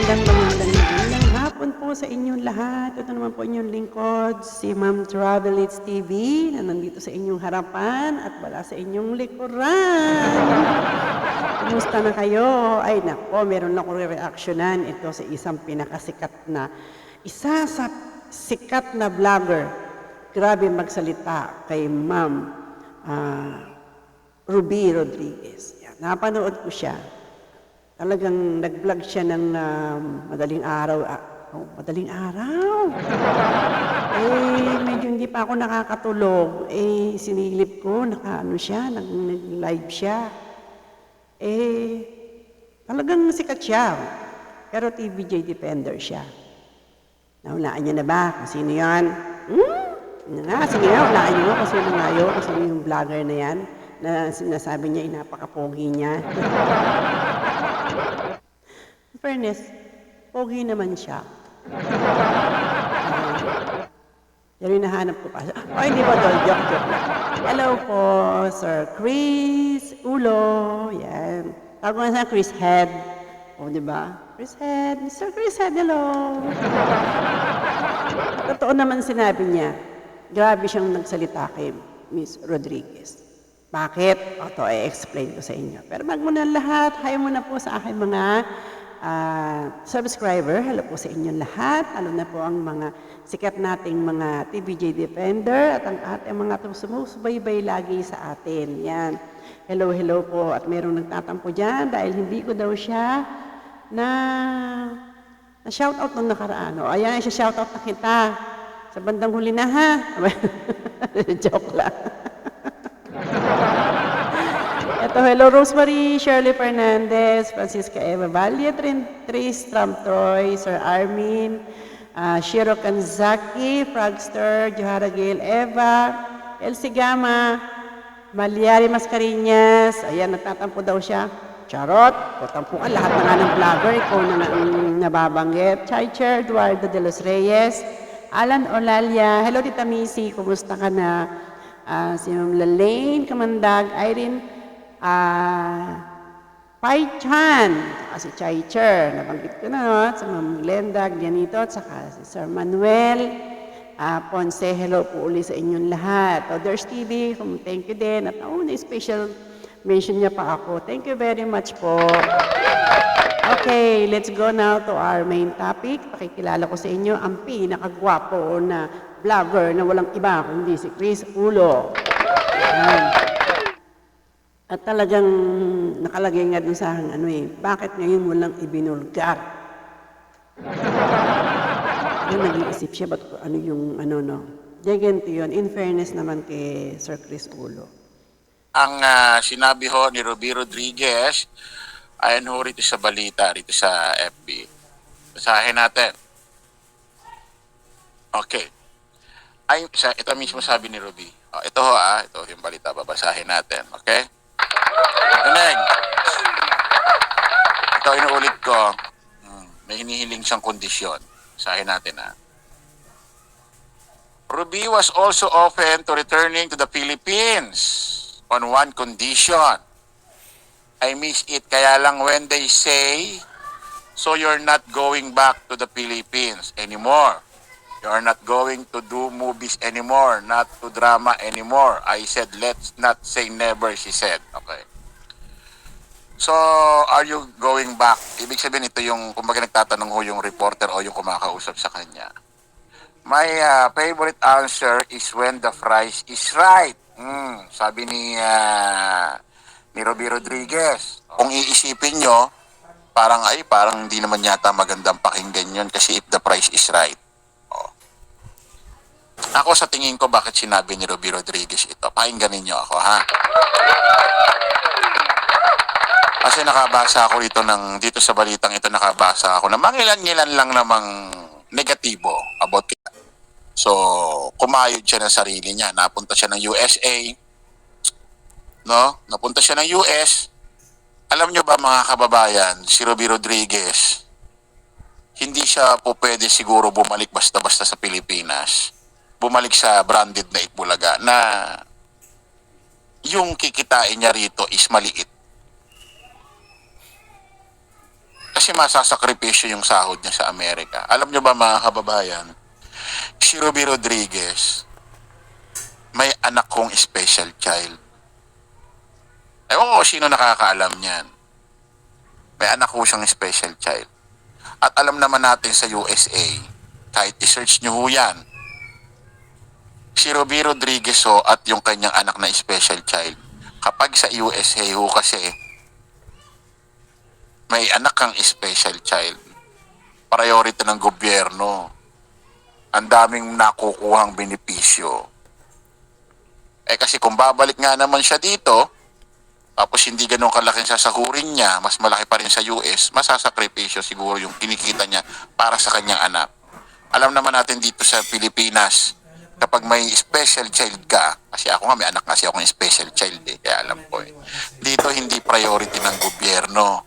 Magandang hapon po sa inyong lahat. Ito naman po inyong lingkod, si Ma'am Travelits TV, na nandito sa inyong harapan at wala sa inyong likuran. Kumusta na kayo? Ay nako, meron akong re-reactionan ito sa isa sa sikat na vlogger. Grabe magsalita kay Ma'am Ruby Rodriguez. Yan, napanood ko siya. Talagang nag-vlog siya ng madaling araw. Madaling araw? Medyo hindi pa ako nakakatulog. Sinilip ko, nag-live siya. Talagang sikat siya. Pero TVJ Defender siya. Nahulaan niya na ba kung sino yan? Sige na, hulaan niyo kung sino nga yun, kung sino yung vlogger na yan, na sinasabi niya, napaka-pogi niya. In fairness, pogi naman siya. Yan yung nahanap ko pa. Hindi po doon, joke lang. Hello po, Sir Chris Ulo. Yan. Tawag ko na sa Chris Head. Diba? Chris Head. Mr. Chris Head, hello. Totoo naman sinabi niya. Grabe siyang nagsalita kay Miss Rodriguez. Bakit? Ito, i-explain ko sa inyo. Pero bago na lahat, hi muna po sa aking mga subscriber. Hello po sa inyong lahat. Lalo na po ang mga sikat nating mga TVJ Defender at ang ating mga sumusubaybay lagi sa atin. Yan. Hello, hello po. At mayroong nagtatampo dyan dahil hindi ko daw siya na shoutout nung nakaraan. Ayan, shoutout na kita. Sa bandang huli na ha. Joke lang. Ito, hello Rosemary, Shirley Fernandez, Francisca Eva Valle, Tris Tramtroy, Sir Armin, Shiro Kanzaki, Fragster, Johara Gail Eva, Elsie Gama, Malyari Mascarinas, ayan, nagtatampo daw siya. Charot, tatampo ka, lahat na nga ng vlogger, ikaw na ang nababanggit. Chaicher, Eduardo de los Reyes, Alan Olalia, hello Tita Missy, kumusta ka na? Si Ma'am Lalaine Kamandag, Irene Pai Chan, si Chaicher, nabanggit ko na, no? Si Ma'am Glenda Gianito, at saka si Sir Manuel Ponce, hello po uli sa inyong lahat. Others TV, thank you din. At special mention niya pa ako. Thank you very much po. Okay, let's go now to our main topic. Pakikilala ko sa inyo ang pinakagwapo na vlogger na walang iba kundi si Chris Ulo. Ayan. At talagang nakalagay nga dun sa bakit ngayon mo lang ibinulgar? Nag-iisip siya, ba't ganito yun. In fairness naman kay Sir Chris Ulo. Ang sinabi ho ni Ruby Rodriguez, ayon ho rito sa balita, rito sa FB. Basahin natin. Okay. Ito mismo sabi ni Ruby. Ito ho ito yung balita, babasahin natin. Okay? Rinig. Ito inuulit ko. May hinihiling siyang kondisyon. Basahin natin Ruby was also open to returning to the Philippines on one condition. I miss it. Kaya lang when they say, so you're not going back to the Philippines anymore. You are not going to do movies anymore, not to drama anymore. I said, let's not say never, she said. Okay. So, are you going back? Ibig sabihin ito yung, kumbaga nagtatanong ho yung reporter o yung kumakausap sa kanya. My favorite answer is when the price is right. Sabi ni Ruby Rodriguez. Kung iisipin nyo, parang hindi naman yata magandang pakinggan yun kasi if the price is right. Ako sa tingin ko bakit sinabi ni Ruby Rodriguez ito. Pakinggan ninyo ako, ha? Kasi nakabasa ako dito sa balitang ito, nakabasa ako na mangilan-ngilan lang namang negatibo about it. So, kumayod siya ng sarili niya. Napunta siya ng USA. No? Napunta siya ng US. Alam nyo ba mga kababayan, si Ruby Rodriguez, hindi siya po pwede siguro bumalik basta-basta sa Pilipinas. Bumalik sa branded na Itbulaga na yung kikitain niya rito is maliit. Kasi masasakripisyo yung sahod niya sa Amerika. Alam nyo ba mga kababayan, si Ruby Rodriguez, may anak kong special child. Ewan ko sino nakakaalam niyan. May anak ko siyang special child. At alam naman natin sa USA, kahit i-search nyo ho yan, si Ruby Rodriguez ho at yung kanyang anak na special child, kapag sa USA ho kasi, may anak kang special child, priority ng gobyerno, ang daming nakukuhang benepisyo. Kasi kung babalik nga naman siya dito, tapos hindi ganun kalaking sasahurin niya, mas malaki pa rin sa US, masasakripisyo siguro yung kinikita niya para sa kanyang anak. Alam naman natin dito sa Pilipinas, kapag may special child ka, kasi ako nga may anak kasi akong special child kaya alam ko dito hindi priority ng gobyerno.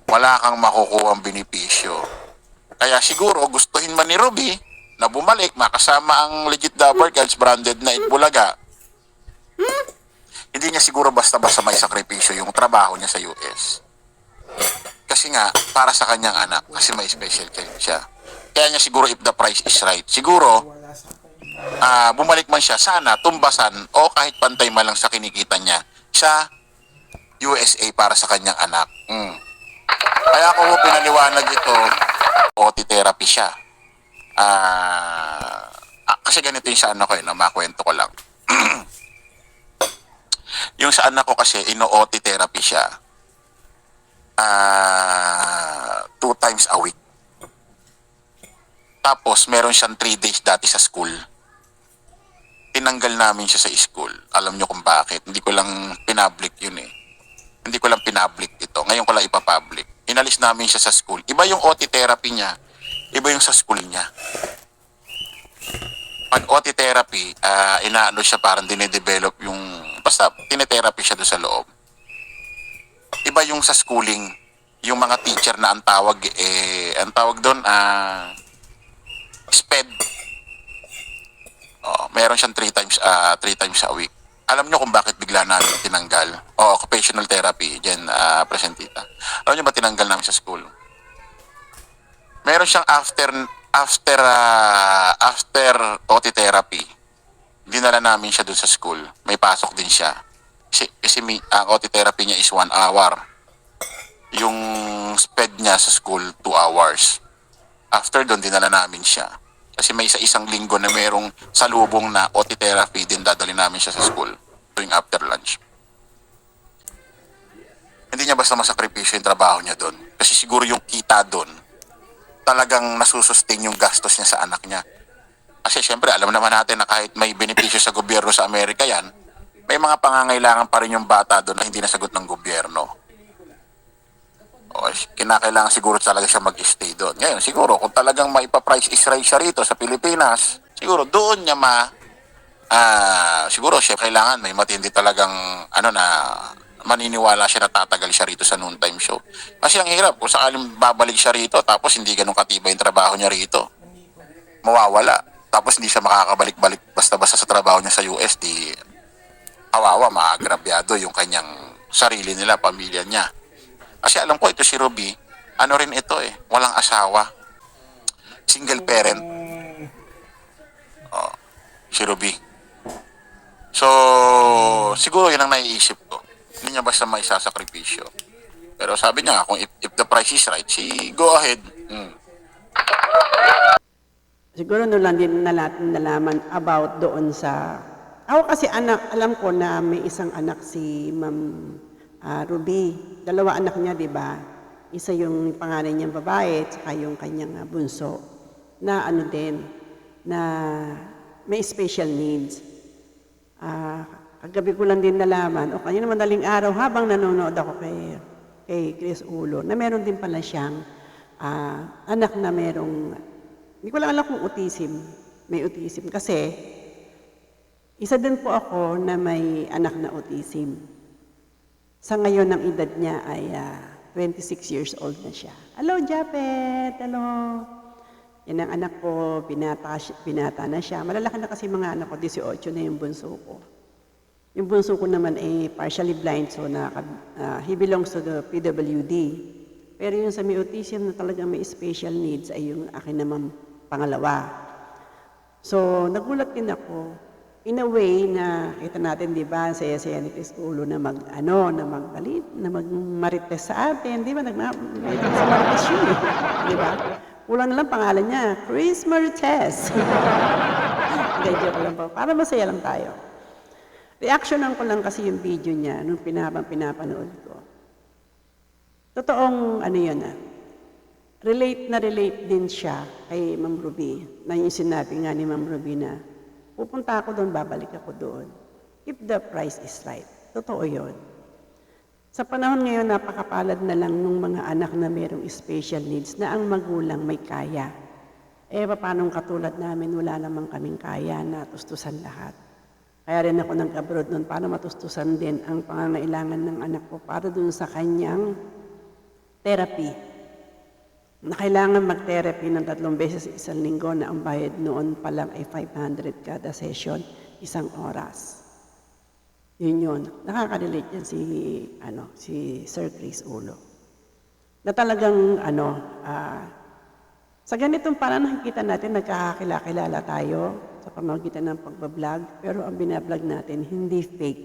Wala kang makukuhang benepisyo. Kaya siguro gustuhin man ni Ruby na bumalik, makasama ang legit Dabber Girls branded na Itbulaga. Hindi niya siguro basta-basta may sakripisyo yung trabaho niya sa US. Kasi nga, para sa kanyang anak, kasi may special child siya. Kaya niya siguro if the price is right, siguro, bumalik man siya, sana tumbasan o kahit pantay man lang sa kinikita niya sa USA para sa kanyang anak. Kaya ako pinaliwanag ito, OT therapy siya. Kasi ganito yung sa anak ko makwento ko lang. Yung sa anak ko kasi, ino-OT therapy siya 2 times a week. Tapos, meron siyang 3 days dati sa school. Tinanggal namin siya sa school. Alam niyo kung bakit. Hindi ko lang pinablic yun Hindi ko lang pinablic ito. Ngayon ko lang ipapublic. Inalis namin siya sa school. Iba yung OT therapy niya. Iba yung sa school niya. Pag OT therapy, inaano siya parang dinedevelop yung, basta tinetherapy siya doon sa loob. Iba yung sa schooling, yung mga teacher na ang tawag doon, SPED. Meron siyang 3 times a week. Alam niyo kung bakit bigla namin tinanggal? Occupational therapy, dyan, presentita. Alam niyo ba tinanggal namin sa school? Meron siyang after OT therapy, dinala namin siya doon sa school. May pasok din siya. Kasi ang OT therapy niya is 1 hour. Yung SPED niya sa school, 2 hours. After doon, dinala namin siya. Kasi may isang linggo na merong salubong na OT therapy, din dadali namin siya sa school tuwing after lunch. Hindi niya basta masakripisyo yung trabaho niya doon. Kasi siguro yung kita doon, talagang nasusustain yung gastos niya sa anak niya. Kasi syempre, alam naman natin na kahit may benepisyo sa gobyerno sa Amerika yan, may mga pangangailangan pa rin yung bata doon na hindi nasagot ng gobyerno. Kinakailangan siguro talaga siya mag-stay doon. Ngayon, siguro, kung talagang maipa-price is right siya rito sa Pilipinas, siguro doon niya siguro siya kailangan may matindi talagang, maniniwala siya na tatagal siya rito sa noontime show. Kasi ang hirap, kung sakaling babalik siya rito, tapos hindi ganun katibay yung trabaho niya rito, mawawala. Tapos hindi siya makakabalik-balik basta-basta sa trabaho niya sa US, di kawawa, maagrabyado yung kanyang sarili nila, pamilya niya. Kasi alam ko ito si Ruby, rin ito walang asawa. Single parent. Si Ruby. So, siguro yun ang naiisip ko. Hindi niya basta may sasakripisyo. Pero sabi niya, kung if the price is right, go ahead. Siguro no lang din na natin nalaman about doon sa... Ako kasi alam ko na may isang anak si Ma'am Ruby. 2 anak niya, di ba? Isa yung panganay niyang babae at saka yung kanyang bunso na na may special needs. Kagabi ko lang din nalaman, o kanina madaling araw habang nanonood ako kay Chris Ulo, na meron din pala siyang anak na merong, hindi ko lang alam kung autism. May autism kasi isa din po ako na may anak na autism. Sa ngayon, ang edad niya ay 26 years old na siya. Hello, Japet! Hello! Yan ang anak ko, binata na siya. Malalaki na kasi mga anak ko, 18 na yung bunso ko. Yung bunso ko naman ay partially blind, so he belongs to the PWD. Pero yung sa may autism na talagang may special needs ay yung akin naman pangalawa. So, nagulat din ako, in a way na, kita natin, di ba, saya-saya ni Chris Ulo na magmarites sa atin, di ba, nagmarites sa marites yun eh, di ba? Kulang na lang pangalan niya, Chris Marites. Hindi, joke lang po, para masaya lang tayo. Reactionan ko lang kasi yung video niya nung pinapanood ko. Totoong, relate din siya kay Ma'am Ruby, na yung sinabi nga ni Ma'am Ruby na, pupunta ako doon, babalik ako doon. If the price is right. Totoo yun. Sa panahon ngayon, napakapalad na lang ng mga anak na mayroong special needs na ang magulang may kaya. Paano katulad namin, wala namang kaming kaya na tustusan lahat. Kaya rin ako nag-abroad noon para matustusan din ang pangangailangan ng anak ko para doon sa kanyang therapy. Na kailangan mag-therapy ng 3 beses sa isang linggo na ang bayad noon pa lang ay 500 kada session, 1 oras. Yun. Nakaka-relate yan si Sir Chris Ulo. Na talagang, sa ganitong parang nakikita natin, nagkakakilala tayo sa pamamagitan ng pagbablog, pero ang binablog natin, hindi fake.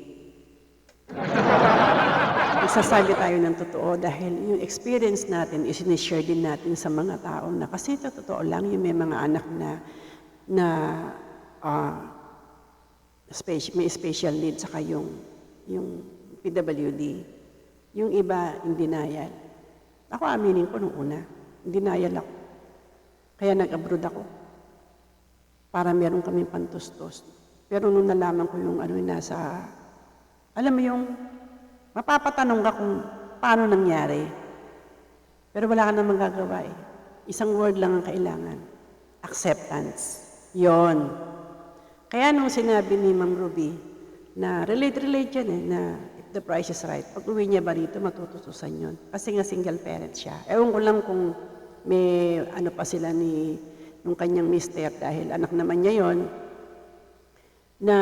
Nagsasabi tayo ng totoo dahil yung experience natin is sinishare din natin sa mga tao na kasi totoo lang yung may mga anak na may special needs saka yung PWD. Yung iba, in denial. Ako aminin ko nung una, in denial ako. Kaya nag-abroad ako para meron kaming pantustos. Pero nung nalaman ko yung alam mo yung mapapatanong ka kung paano nangyari. Pero wala ka namang gagawa eh. Isang word lang ang kailangan. Acceptance. Yon. Kaya nung sinabi ni Ma'am Ruby, na relate yan eh, na if the price is right, pag uwi niya ba rito, matututusan yun. Kasi nga single parent siya. Ewan ko lang kung may pa sila nung kanyang mister dahil anak naman niya yon na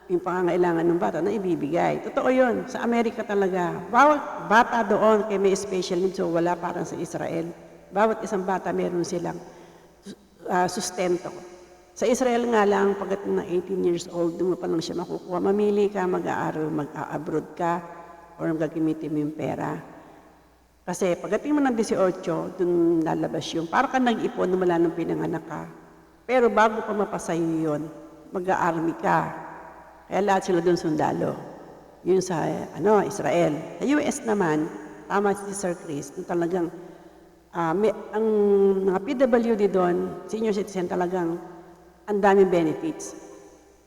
yung pangangailangan ng bata na ibibigay. Totoo yun. Sa Amerika talaga. Bawat bata doon kay may special needs, so wala parang sa Israel. Bawat isang bata meron silang sustento. Sa Israel nga lang, pagdating ng 18 years old, doon mo pa lang siya makukuha. Mamili ka, mag-aaral, mag-abroad ka, or gagamitin mo yung pera. Kasi pagdating mo ng 18, doon lalabas yung, parang ka nag-ipon na mula nung pinanganak ka. Pero bago pa mapasayo yun, mag-aarmy ka. Kaya lahat sila doon sundalo. Yun sa Israel. Sa US naman, tama si Sir Chris, talagang ang mga PWD doon, senior citizen talagang ang daming benefits.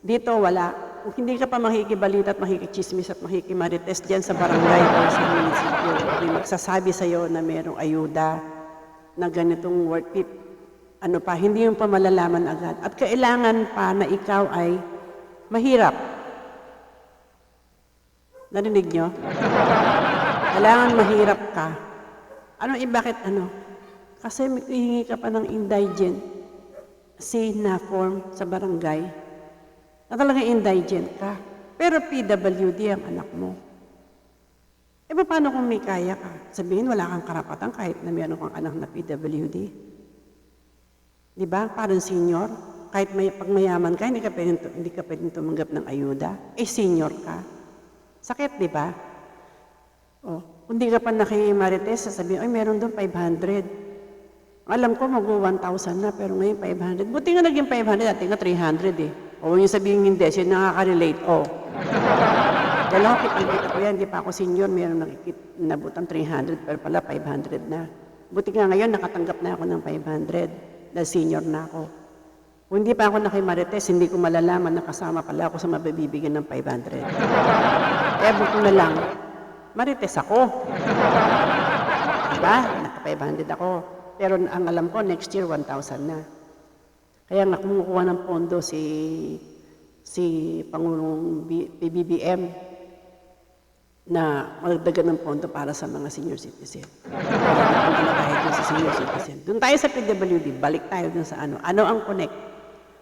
Dito wala. Kung hindi ka pa makikibalita at makikichismis at makikimarites dyan sa barangay o sa munisipyo, may magsasabi sa'yo na mayroong ayuda na ganitong worth it. Hindi yung pa malalaman agad. At kailangan pa na ikaw ay mahirap. Narinig nyo? Kailangan mahirap ka. Bakit Kasi may hihingi ka pa ng indigent na form sa barangay na talagang indigent ka. Pero PWD ang anak mo. Paano kung may kaya ka? Sabihin, wala kang karapatan kahit na meron kang anak na PWD. Di ba? Parang senior. Kahit pag mayaman ka, hindi ka pwedeng tumanggap ng ayuda. Senior ka. Sakit, di ba? Kung di ka pa nakimarites, sasabihin, meron doon 500. Alam ko, mag-1,000 na, pero ngayon 500. Buti nga naging 500, dati nga 300 eh. Yung sabihin hindi, siya nakaka-relate. Dahil ako, kita ko yan, di pa ako senior, meron nabutan 300, pero pala 500 na. Buti nga ngayon, nakatanggap na ako ng 500, dahil senior na ako. Kung hindi pa ako nakimarites, hindi ko malalaman na kasama pala ako sa mabibigyan ng 500. Buti na lang, marites ako. Diba? Naka-500 ako. Pero ang alam ko, next year, 1,000 na. Kaya nga kumukuha ng pondo si Pangulong PBBM na magdagdag ng pondo para sa mga senior citizen. Kaya tayo dun sa senior citizen. Doon tayo sa PWD, balik tayo dun sa ano. Ano ang connect?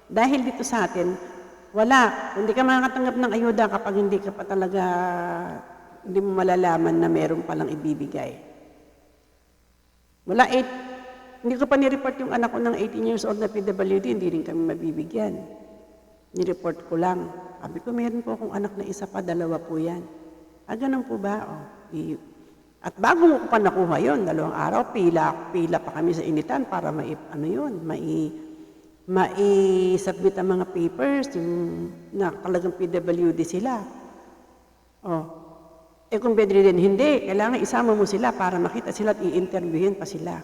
Dahil dito sa atin, wala. Hindi ka makakatanggap ng ayuda kapag hindi ka pa talaga, hindi mo malalaman na meron palang ibibigay. Mula 8, hindi ko pa nireport yung anak ko ng 18 years old na PWD, hindi rin kami mabibigyan. Nireport ko lang. Sabi ko, meron po akong anak na isa pa, 2 po yan. Ganun po ba? At bago ko pa nakuha yun, 2 araw, pila pa kami sa initan para mai-submit ang mga papers, yung na talagang PWD sila. Kung bedridden, hindi. Kailangan isama mo sila para makita sila at i-interviewin pa sila.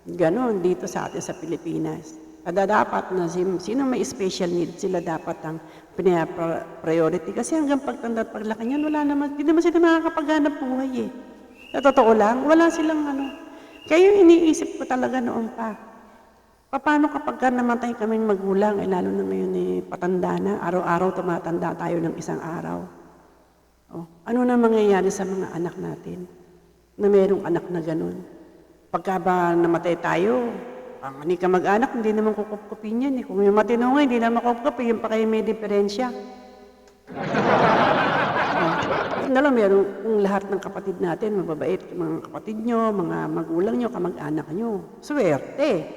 Ganon dito sa atin sa Pilipinas. Dapat na sino may special needs, sila dapat ang priority. Kasi hanggang pagtanda at paglaki niyan, hindi naman sila makakapaghanap buhay eh. Sa totoo lang, wala silang Kaya yung iniisip ko talaga noon pa. Paano kapag namatay kaming magulang, lalo na ngayon patanda na, araw-araw tumatanda tayo ng isang araw. Ano na mangyayari sa mga anak natin na mayroong anak na ganun? Pagka ba namatay tayo, hindi ka mag-anak, hindi naman kukupkupin yan. Kung yung matino nga, hindi naman kukupkupin, yung pa kayo may diferensya. Meron kung lahat ng kapatid natin, mababait, mga kapatid nyo, mga magulang nyo, kamag-anak nyo. Swerte.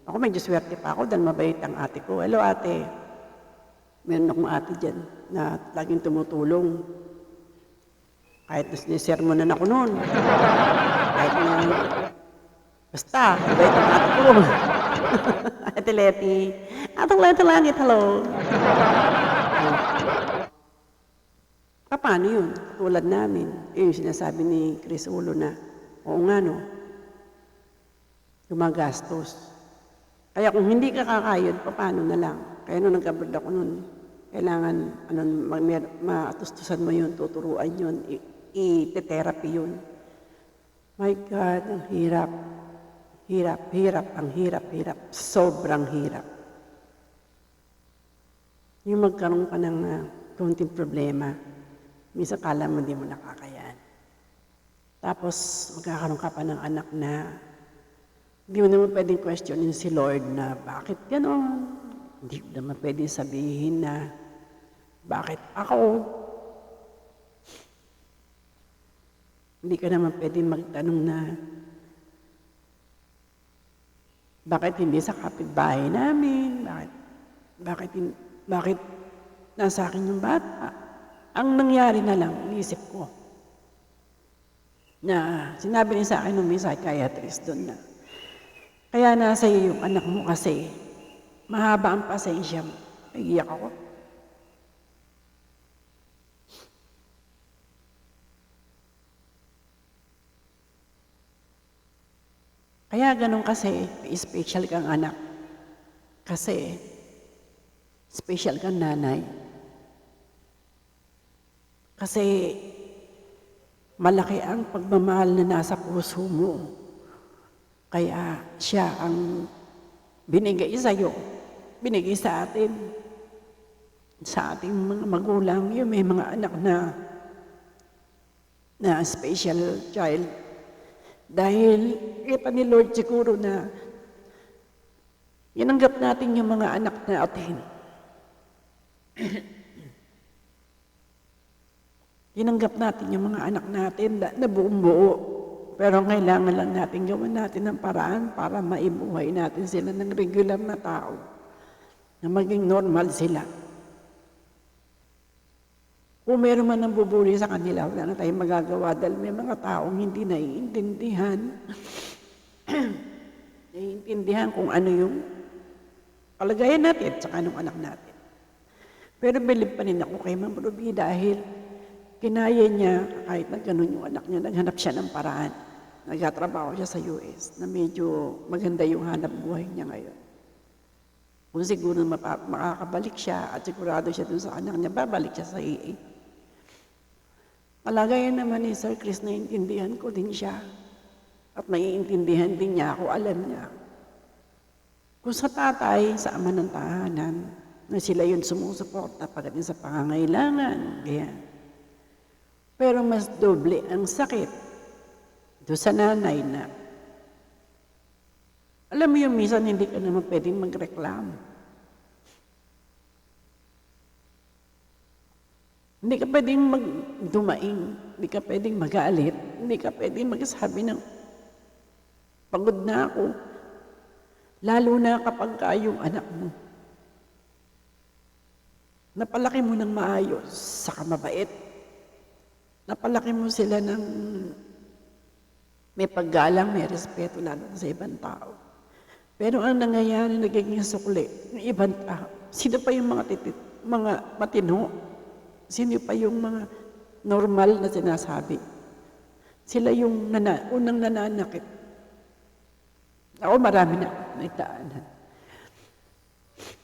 Ako medyo swerte pa ako dahil mabait ang ate ko. Hello ate. Meron akong ate dyan na laging tumutulong. Kahit sermonan ako noon. Kahit na, basta, mabait ang ate ko. Ate Leti. Atong Leti Langit, hello. Paano yun? Tulad namin. Yung sinasabi ni Chris Ulo na, oo nga no, gumagastos. Kaya kung hindi ka kakayod, paano na lang? Kaya nung nag-abroad ako nun, kailangan matustusan mo yun, tuturuan yun, i-therapy yun. My God, ang hirap. Ang hirap. Sobrang hirap. Yung magkaroon ka ng konting problema, minsan kala mo hindi mo nakakayan. Tapos magkakaroon ka pa ng anak na hindi mo naman pwedeng questionin si Lord na bakit gano'n? Hindi mo naman pwedeng sabihin na bakit ako? Hindi ka naman pwedeng magtanong na bakit hindi sa kapitbahay namin? Bakit nasa akin yung bata? Ang nangyari na lang, inisip ko, na sinabi niya sa akin ng may psychiatrist doon na, kaya nasa iyo yung anak mo kasi mahaba ang pasensya mo. Naiiyak ako. Kaya ganun kasi, special kang anak. Kasi, special kang nanay. Kasi, malaki ang pagmamahal na nasa puso mo. Kaya siya ang binigay sa'yo, binigay sa atin, sa ating mga magulang, yung may mga anak na special child. Dahil kita ni Lord siguro na inanggap natin yung mga anak natin. Tinanggap natin yung mga anak natin na buong buo. Pero kailangan lang natin gawin natin ng paraan para maibuhay natin sila ng regular na tao. Na maging normal sila. Kung meron man ang bubuli sa kanila, wala na tayong magagawa dahil may mga taong hindi naiintindihan. Naiintindihan kung ano yung kalagayan natin at saka anong anak natin. Pero believe pa rin ako kay Ma'am Ruby dahil kinaya niya, kahit na ganun yung anak niya, naghanap siya ng paraan. Nagtatrabaho siya sa US na medyo maganda yung hanap buhay niya ngayon. Kung siguro makakabalik siya at sigurado siya dun sa anak niya, babalik siya sa AA. Kalagayan naman ni Sir Chris, naiintindihan ko din siya. At naiintindihan din niya ako, alam niya. Kung sa tatay, sa ama ng tahanan, na sila yun sumusuporta pagdating sa pangangailangan, ganyan. Pero mas doble ang sakit doon sa nanay na, alam mo yung minsan hindi ka naman pwedeng magreklamo. Hindi ka pwedeng magdumaing, hindi ka pwedeng magalit, hindi ka pwedeng magsabi ng Pagod na ako. Lalo na kapag yung anak mo. Napalaki mo ng maayos, saka mabait. Napalaki mo sila ng may paggalang, may respeto, lalo na sa ibang tao. Pero ang nangyayari, nagiging sukli ng ibang tao. Sino pa yung mga matino? Sino pa yung mga normal na sinasabi? Sila yung unang nananakit. Ako marami na nagdaanan.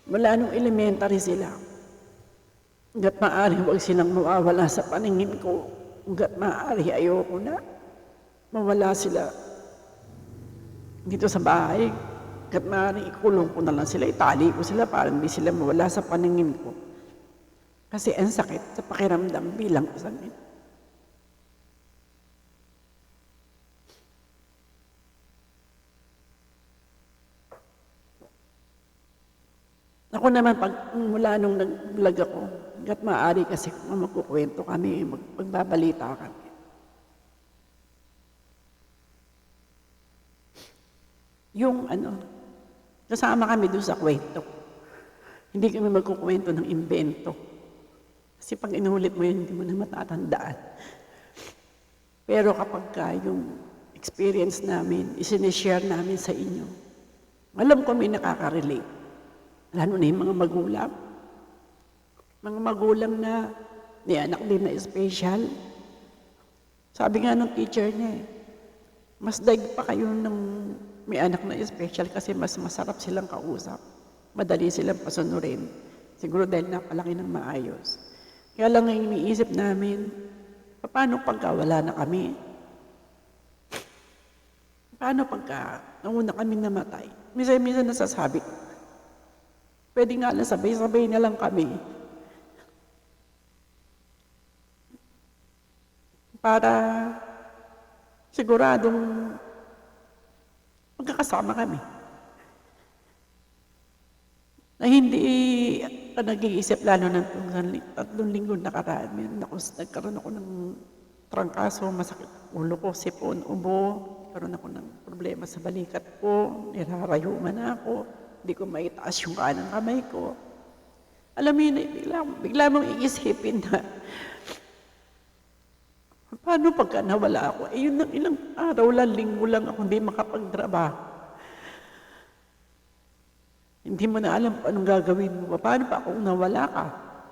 Mula nung elementary sila, hanggat maaari huwag silang mawawala sa paningin ko. Hanggat maaari ayoko na mawala sila dito sa bahay. Hanggat maaari ikulong ko na lang sila, itali ko sila para hindi sila mawala sa paningin ko. Kasi ang sakit sa pakiramdam bilang isang ina. Ako naman, mula nung nag-vlog ako, hanggat maaari kasi kung magkukwento kami, magbabalita kami. Yung kasama kami doon sa kwento. Hindi kami magkukwento ng imbento. Kasi pag inulit mo yun, hindi mo na matatandaan. Pero kapag yung experience namin, isinishare namin sa inyo, alam ko may nakaka-relate. Lalo na yung mga magulang. Mga magulang na may anak din na special. Sabi nga ng teacher niya, mas daig pa kayo ng may anak na special kasi mas masarap silang kausap. Madali silang pasunurin. Siguro dahil napalaki ng maayos. Kaya lang ang iniisip namin, paano pagka wala na kami? Paano pagka nauna kami namatay? Minsan nasasabi, pwede nga lang sabay-sabay na lang kami. Para siguradong magkakasama kami. Na hindi ka nag-iisip lalo ng 3 linggo nakaraan. Nagkaroon ako ng trangkaso, masakit ulo ko, sipon, ubo. Nagkaroon ako ng problema sa balikat ko, nirarayuman ako. Hindi ko maitaas yung kanang kamay ko. Alam mo yun, bigla mong iisipin na, paano pagka nawala ako? Yun ng ilang araw lang, linggo lang ako hindi makapagtrabaho. Hindi mo na alam anong gagawin mo. Paano pa kung nawala ka?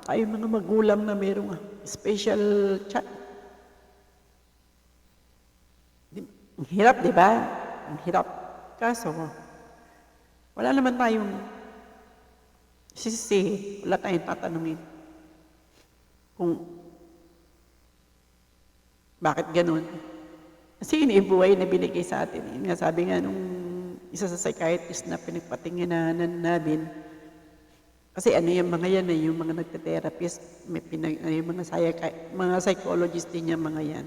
Ay mga magulang na mayroong special chat. Ang hirap, di ba? Ang hirap. Kaso, wala naman tayong sisi, wala tayong tatanungin kung bakit ganun. Kasi yun yung buhay na binigay sa atin. Yun nga, sabi nga nung isa sa psychiatrist na pinagpatinginanan namin, kasi yung mga yan, yung mga nagte-therapist, yung mga psychologist din yung mga yan.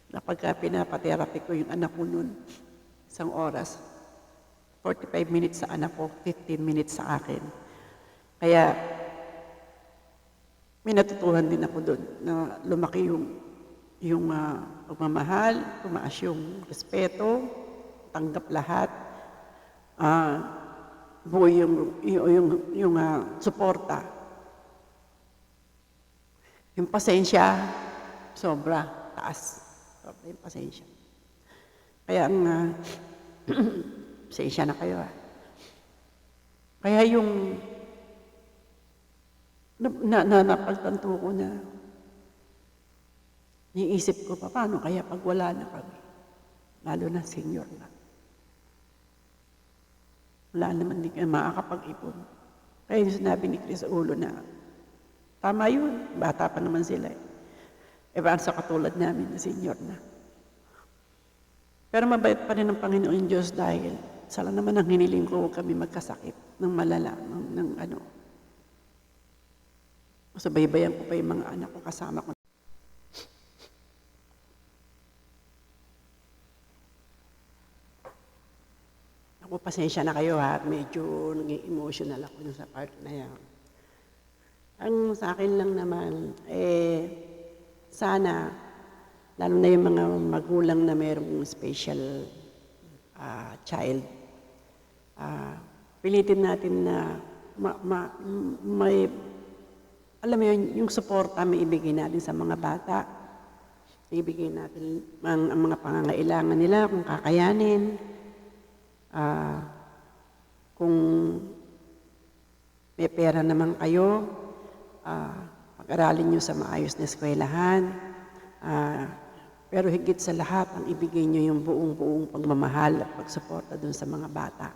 Na pagka pinapa-therapy ko yung anak ko nun, isang oras, 45 minutes sa anak ko, 15 minutes sa akin. Kaya, may natutuhan din ako doon na lumaki yung pagmamahal, tumaas yung respeto, tanggap lahat, buo yung suporta. Yung pasensya, sobra, taas. Sobra yung pasensya. Kaya pasensya na kayo Kaya yung napagtanto ko na niisip ko pa, paano kaya pag wala na kami? Lalo na senior na. Wala naman din kayo makakapag-ipon. Kaya yung sinabi ni Chris Ulo na, tama yun, bata pa naman sila parang sa katulad namin na senior na. Pero mabait pa rin ang Panginoon Diyos dahil sala naman ang hiniling ko, huwag kami magkasakit ng malala, Sabaybayan ko pa yung mga anak ko kasama ko. Ako, pasensya na kayo medyo naging emotional ako sa part na yan. Ang sa akin lang naman, sana, lalo na yung mga magulang na mayroong special child. Pilitin natin na may, alam mo yun, yung suporta may ibigay natin sa mga bata. Ibigay natin ang mga pangangailangan nila, kung kakayanin. Kung may pera naman kayo, pag-aralin nyo sa maayos na eskwelahan. Pero higit sa lahat, ang ibigay nyo yung buong pagmamahal at pagsuporta dun sa mga bata.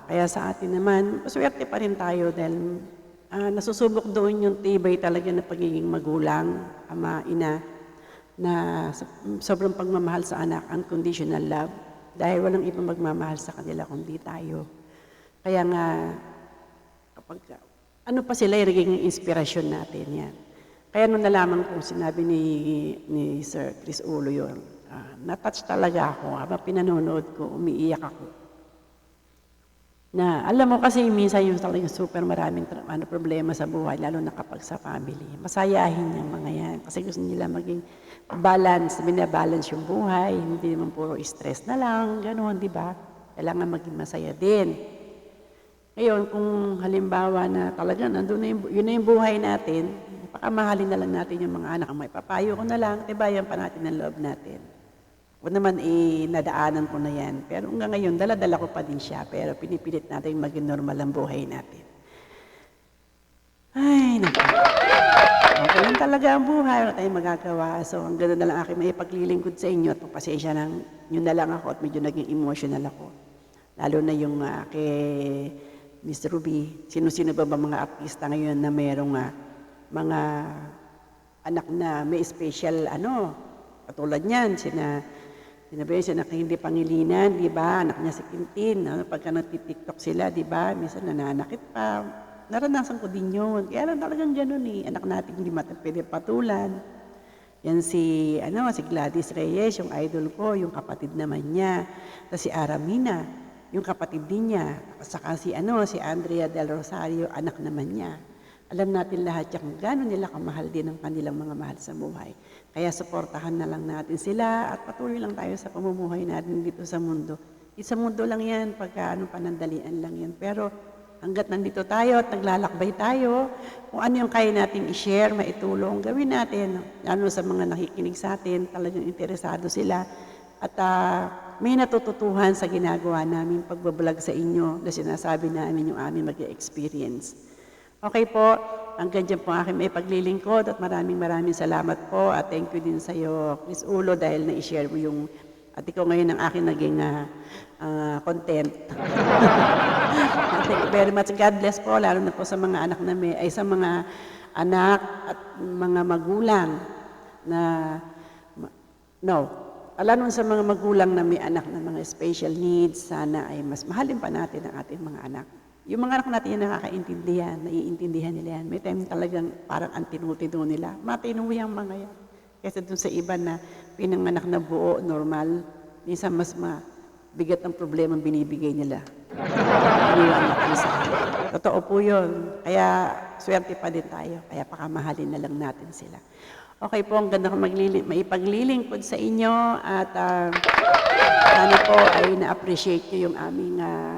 Kaya sa atin naman, maswerte pa rin tayo dahil nasusubok doon yung tibay talaga na pagiging magulang, ama, ina, na sobrang pagmamahal sa anak, unconditional love, dahil walang ibang magmamahal sa kanila kundi tayo. Kaya nga, kapag, ano pa sila, yung inspirasyon natin yan. Kaya nung nalaman ko, sinabi ni Sir Chris Ulo yun, natouch talaga ako, habang pinanonood ko, umiiyak ako. Na alam mo kasi minsan yung talagang super maraming problema sa buhay, lalo na kapag sa family. Masayahin yung mga yan kasi gusto nila maging balance, binabalance yung buhay, hindi naman puro stress na lang, gano'n, di ba? Kailangan maging masaya din. Ngayon, kung halimbawa na talaga nandun na yun na yung buhay natin, pakamahalin na lang natin yung mga anak. May papayo ko na lang, tibayan pa natin ang loob natin. O naman, nadaanan ko na yan. Pero hanggang ngayon, dala-dala ko pa din siya. Pero pinipilit natin maging normal ang buhay natin. Ay, naku. Okay lang talaga ang buhay. Wala tayong magagawa. So, ang ganda na lang aking may paglilingkod sa inyo. At pasensya lang, yun na lang ako at medyo naging emotional ako. Lalo na yung kay Mr. Ruby. Sino-sino ba mga artista ngayon na mayroong mga anak na may special, katulad niyan, sinabi siya na hindi Pangilinan, di ba? Anak niya si Quintin. Pagka nagtitiktok sila, di ba? Minsan nananakit pa. Naranasan ko din yun. Kaya lang talagang ganun eh. Anak natin hindi pwede patulan. Yan si Gladys Reyes, yung idol ko, yung kapatid naman niya. Tapos si Aramina, yung kapatid din niya. Saka si Andrea Del Rosario, anak naman niya. Alam natin lahat yung gano'n nila kamahal din ang kanilang mga mahal sa buhay. Kaya suportahan na lang natin sila at patuloy lang tayo sa pamumuhay natin dito sa mundo. Sa mundo lang yan, pagka panandalian lang yan. Pero hanggat nandito tayo at naglalakbay tayo, kung ano yung kaya natin i-share, maitulong, gawin natin. Lalo sa mga nakikinig sa atin, talagang interesado sila. At may natututuhan sa ginagawa namin pagbablog sa inyo na sinasabi namin yung aming mag-experience. Okay po, hanggang dyan po aking may paglilingkod at maraming salamat po at thank you din sa iyo, Chris Ulo, dahil na-share mo yung, at ikaw ngayon ang aking naging content. Thank you very much. God bless po, lalo na po sa mga anak sa mga anak at mga magulang na, lalo sa mga magulang na may anak na mga special needs, sana ay mas mahalin pa natin ang ating mga anak. Yung mga anak natin yung nakakaintindihan, naiintindihan nila yan. May time talagang parang antinutino nila. Matino yung mga yan. Kasi dun sa iba na pinanganak na buo, normal, minsan mas mabigat ang problema binibigay nila. Totoo po yun. Kaya swerte pa din tayo. Kaya pakamahalin na lang natin sila. Okay po, ang ganda ko maipaglilingkod sa inyo at sana po ay na-appreciate nyo yung aming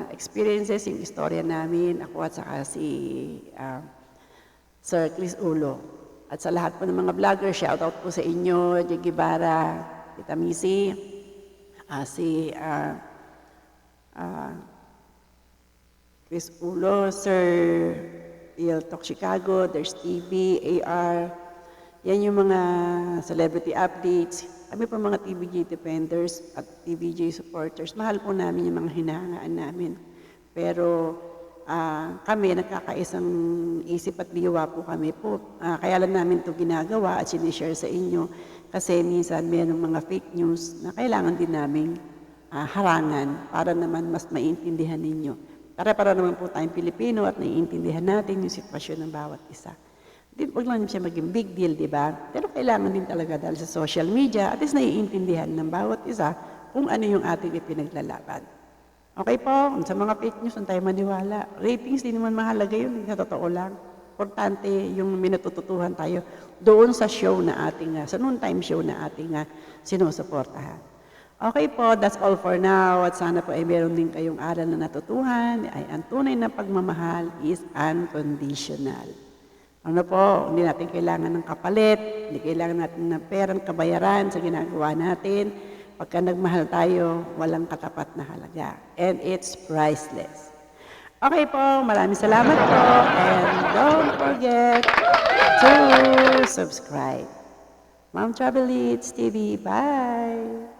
experiences, yung istorya namin, ako at saka si Sir Chris Ulo. At sa lahat po ng mga vlogger, shoutout po sa inyo, Jay Guevara, Tita Missy, si Chris Ulo, Sir Real Talk Chicago, there's TV, AR, yan yung mga celebrity updates. Kami po mga TVJ defenders at TVJ supporters. Mahal po namin yung mga hinahangaan namin. Pero kami, nagkakaisang isip at diwa po kami po. Kaya lang namin ito ginagawa at sinishare sa inyo. Kasi minsan mayroong mga fake news na kailangan din namin harangan para naman mas maintindihan ninyo. Para naman po tayong Pilipino at naiintindihan natin yung sitwasyon ng bawat isa. Huwag lang siya maging big deal, di ba? Pero kailangan din talaga dahil sa social media, at least naiintindihan ng bawat isa kung ano yung ating ipinaglalaban. Okay po, sa mga fake news, tayo maniwala. Ratings, di naman mahalaga yun, sa totoo lang. Importante yung minatututuhan tayo doon sa show na ating, sa noontime show na ating sinusuportahan. Okay po, that's all for now. At sana po ay meron din kayong aral na natutuhan. Ay ang tunay na pagmamahal is unconditional. Ano po, hindi natin kailangan ng kapalit, hindi kailangan natin ng perang kabayaran sa ginagawa natin. Pagka nagmahal tayo, walang katapat na halaga. And it's priceless. Okay po, maraming salamat po. And don't forget to subscribe. Mom Travel Leads TV, bye!